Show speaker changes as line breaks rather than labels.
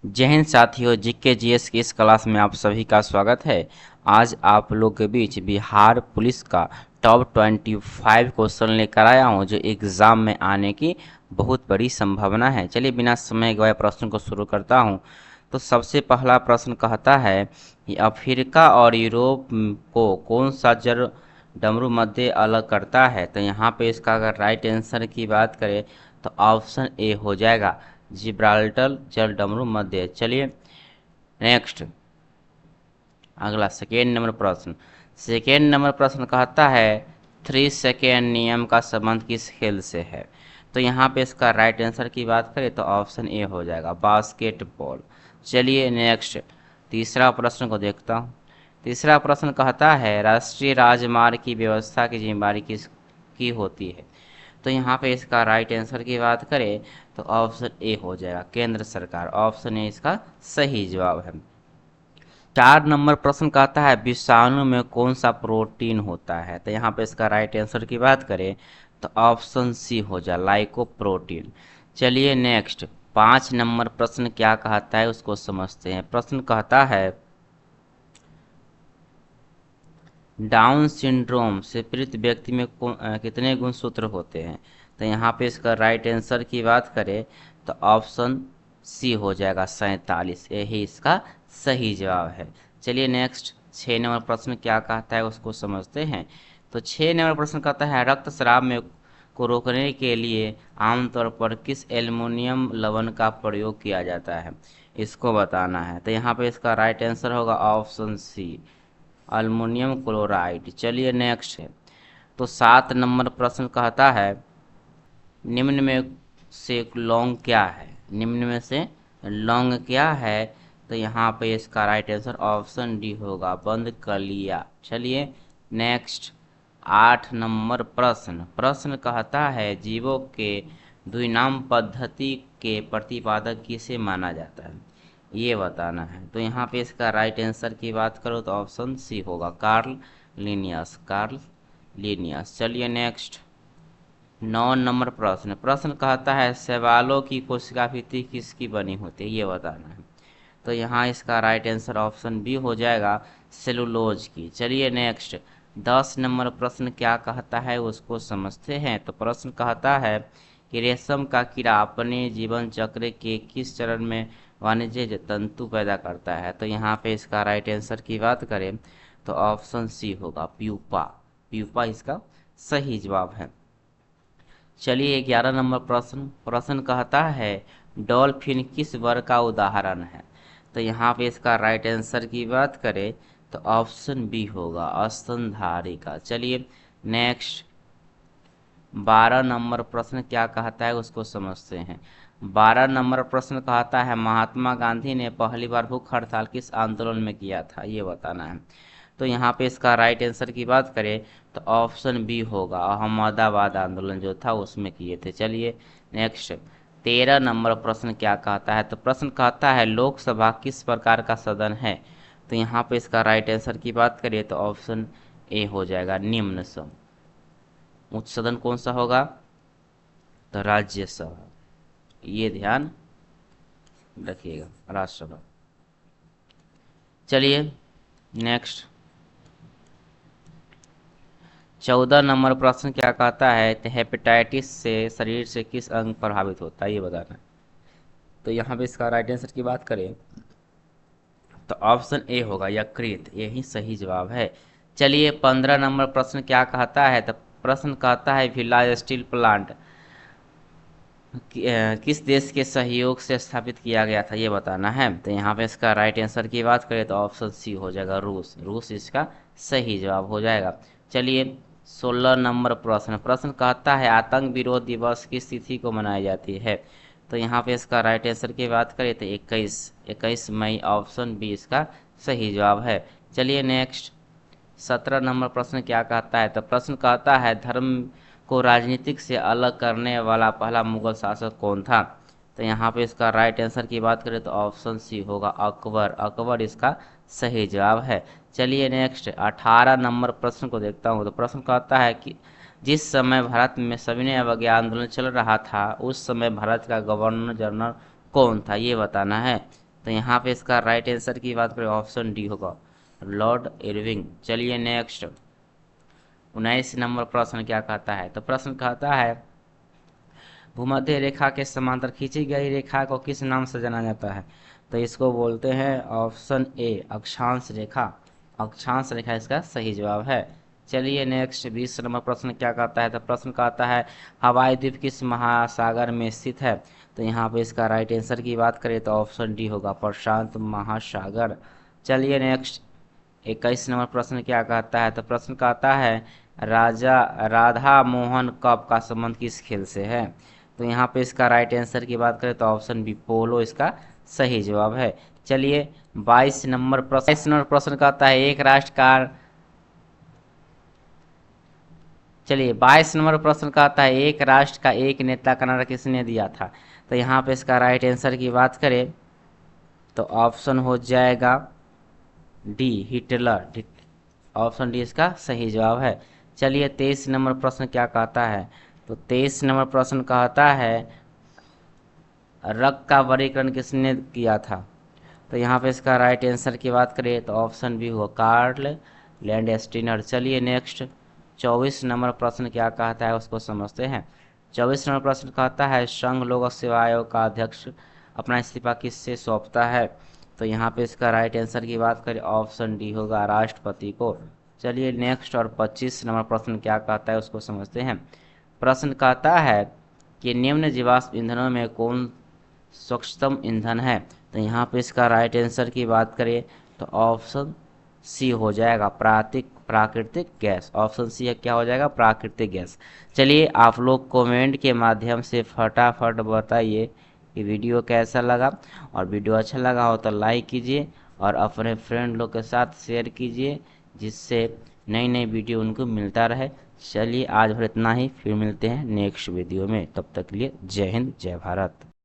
जय हिंद साथियों, GK GS की इस क्लास में आप सभी का स्वागत है। आज आप लोग के बीच बिहार पुलिस का टॉप 25 क्वेश्चन लेकर आया हूं जो एग्ज़ाम में आने की बहुत बड़ी संभावना है। चलिए बिना समय गवाए प्रश्न को शुरू करता हूं। तो सबसे पहला प्रश्न कहता है कि अफ्रीका और यूरोप को कौन सा जल डमरू मध्य अलग करता है। तो यहाँ पे इसका अगर राइट आंसर की बात करें तो ऑप्शन ए हो जाएगा, जिब्राल्टर जल डमरू मध्य। चलिए नेक्स्ट, अगला सेकेंड नंबर प्रश्न कहता है 3 सेकेंड नियम का संबंध किस खेल से है। तो यहाँ पे इसका राइट आंसर की बात करें तो ऑप्शन ए हो जाएगा, बास्केटबॉल। चलिए नेक्स्ट, तीसरा प्रश्न को देखता हूँ। तीसरा प्रश्न कहता है राष्ट्रीय राजमार्ग की व्यवस्था की जिम्मेदारी किसकी होती है। तो यहाँ पे इसका राइट आंसर की बात करें तो ऑप्शन ए हो जाएगा, केंद्र सरकार। ऑप्शन ए इसका सही जवाब है। 4 नंबर प्रश्न कहता है विषाणु में कौन सा प्रोटीन होता है। तो यहाँ पे इसका राइट आंसर की बात करें तो ऑप्शन सी हो जाए, लाइकोप्रोटीन। चलिए नेक्स्ट, 5 नंबर प्रश्न क्या कहता है उसको समझते हैं। प्रश्न कहता है डाउन सिंड्रोम से पीड़ित व्यक्ति में कितने गुणसूत्र होते हैं। तो यहाँ पे इसका राइट आंसर की बात करें तो ऑप्शन सी हो जाएगा, 47। यही इसका सही जवाब है। चलिए नेक्स्ट, 6 नंबर प्रश्न क्या कहता है उसको समझते हैं। तो 6 नंबर प्रश्न कहता है रक्त स्राव में को रोकने के लिए आमतौर पर किस एल्युमिनियम लवण का प्रयोग किया जाता है, इसको बताना है। तो यहाँ पे इसका राइट आंसर होगा ऑप्शन सी, अल्युमिनियम क्लोराइड। चलिए नेक्स्ट है, तो 7 नंबर प्रश्न कहता है निम्न में से लौंग क्या है। निम्न में से लौंग क्या है। तो यहाँ पे इसका राइट आंसर ऑप्शन डी होगा, बंद कर लिया। चलिए नेक्स्ट, 8 नंबर प्रश्न कहता है जीवों के द्विनाम पद्धति के प्रतिपादक किसे माना जाता है, ये बताना है। तो यहाँ पे इसका राइट आंसर की बात करो तो ऑप्शन सी होगा, कार्ल लिनियस। चलिए नेक्स्ट, 9 नंबर प्रश्न कहता है शैवालों की कोशिका भित्ति किसकी बनी होती है, ये बताना है। तो यहाँ इसका राइट आंसर ऑप्शन बी हो जाएगा, सेलुलोज की। चलिए नेक्स्ट, 10 नंबर प्रश्न क्या कहता है उसको समझते हैं। तो प्रश्न कहता है कि रेशम का कीड़ा अपने जीवन चक्र के किस चरण में वाणिज्य तंतु पैदा करता है। तो यहाँ पे इसका राइट आंसर की बात करें तो ऑप्शन सी होगा, प्यूपा इसका सही जवाब है। चलिए 11 नंबर प्रश्न कहता है डॉल्फिन किस वर्ग का उदाहरण है। तो यहाँ पे इसका राइट आंसर की बात करें तो ऑप्शन बी होगा, स्तनधारी का। चलिए नेक्स्ट, 12 नंबर प्रश्न क्या कहता है उसको समझते हैं। 12 नंबर प्रश्न कहता है महात्मा गांधी ने पहली बार भूख हड़ताल किस आंदोलन में किया था, ये बताना है। तो यहाँ पे इसका राइट आंसर की बात करें तो ऑप्शन बी होगा, अहमदाबाद आंदोलन जो था उसमें किए थे। चलिए नेक्स्ट, 13 नंबर प्रश्न क्या कहता है। तो प्रश्न कहता है लोकसभा किस प्रकार का सदन है। तो यहाँ पे इसका राइट आंसर की बात करें तो ऑप्शन ए हो जाएगा, निम्न सम। उच्च सदन कौन सा होगा, तो राज्यसभा, ये ध्यान रखिएगा, राज्यसभा। चलिए नेक्स्ट, 14 नंबर प्रश्न क्या कहता है तो हेपेटाइटिस से शरीर से किस अंग प्रभावित होता है, ये बताना है। तो यहाँ पे इसका राइट आंसर की बात करें तो ऑप्शन ए होगा, यकृत, यही सही जवाब है। चलिए 15 नंबर प्रश्न क्या कहता है। तो प्रश्न कहता है भिलाई स्टील प्लांट किस देश के सहयोग से स्थापित किया गया था, ये बताना है। तो यहाँ पे इसका राइट आंसर की बात करें तो ऑप्शन सी हो जाएगा, रूस इसका सही जवाब हो जाएगा। चलिए 16 नंबर प्रश्न कहता है आतंक विरोध दिवस किस तिथि को मनाई जाती है। तो यहाँ पे इसका राइट आंसर की बात करें तो 21 मई, ऑप्शन बी इसका सही जवाब है। चलिए नेक्स्ट, 17 नंबर प्रश्न क्या कहता है। तो प्रश्न कहता है धर्म को राजनीतिक से अलग करने वाला पहला मुगल शासक कौन था। तो यहाँ पे इसका राइट आंसर की बात करें तो ऑप्शन सी होगा, अकबर इसका सही जवाब है। चलिए नेक्स्ट, 18 नंबर प्रश्न को देखता हूँ। तो प्रश्न कहता है कि जिस समय भारत में सविनय अवज्ञा आंदोलन चल रहा था उस समय भारत का गवर्नर जनरल कौन था, ये बताना है। तो यहाँ पे इसका राइट आंसर की बात करें ऑप्शन डी होगा, लॉर्ड इरविंग। चलिए नेक्स्ट 19 नंबर प्रश्न क्या कहता है, तो प्रश्न कहता है भूमध्य रेखा के समांतर खींची गई रेखा को किस नाम से जाना जाता है, तो इसको बोलते हैं ऑप्शन ए अक्षांश रेखा। अक्षांश रेखा इसका सही जवाब है। चलिए नेक्स्ट 20 नंबर प्रश्न क्या कहता है, तो प्रश्न कहता है हवाई द्वीप किस महासागर में स्थित है, तो यहाँ पे इसका राइट आंसर की बात करें तो ऑप्शन डी होगा, प्रशांत महासागर। चलिए नेक्स्ट 21 नंबर प्रश्न क्या कहता है, तो प्रश्न कहता है राजा राधा मोहन कप का संबंध किस खेल से है, तो यहाँ पे इसका राइट आंसर की बात करें तो ऑप्शन बी पोलो इसका सही जवाब है। चलिए 22 नंबर प्रश्न कहता है एक राष्ट्र का चलिए 22 नंबर प्रश्न कहता है एक राष्ट्र का एक नेता का नारा किसने दिया था, तो यहाँ पे इसका राइट आंसर की बात करें तो ऑप्शन हो जाएगा डी हिटलर। ऑप्शन डी इसका सही जवाब है। चलिए 23 नंबर प्रश्न क्या कहता है, तो 23 नंबर प्रश्न कहता है रक्त का वर्गीकरण किसने किया था, तो यहाँ पे इसका राइट आंसर की बात करें तो ऑप्शन बी होगा कार्ल लैंडस्टीनर। चलिए नेक्स्ट 24 नंबर प्रश्न क्या कहता है उसको समझते हैं। 24 नंबर प्रश्न कहता है संघ लोक सेवा आयोग का अध्यक्ष अपना इस्तीफा किससे सौंपता है, तो यहाँ पे इसका राइट आंसर की बात करें ऑप्शन डी होगा राष्ट्रपति को। चलिए नेक्स्ट और 25 नंबर प्रश्न क्या कहता है उसको समझते हैं। प्रश्न कहता है कि निम्न जीवाश्म ईंधनों में कौन स्वच्छतम ईंधन है, तो यहाँ पे इसका राइट आंसर की बात करें तो ऑप्शन सी हो जाएगा प्राकृतिक गैस। ऑप्शन सी है क्या हो जाएगा, प्राकृतिक गैस। चलिए आप लोग कमेंट के माध्यम से फटाफट बताइए कि वीडियो कैसा लगा, और वीडियो अच्छा लगा हो तो लाइक कीजिए और अपने फ्रेंड लोग के साथ शेयर कीजिए जिससे नई नई वीडियो उनको मिलता रहे। चलिए आज भर इतना ही, फिर मिलते हैं नेक्स्ट वीडियो में, तब तक के लिए जय हिंद जय भारत।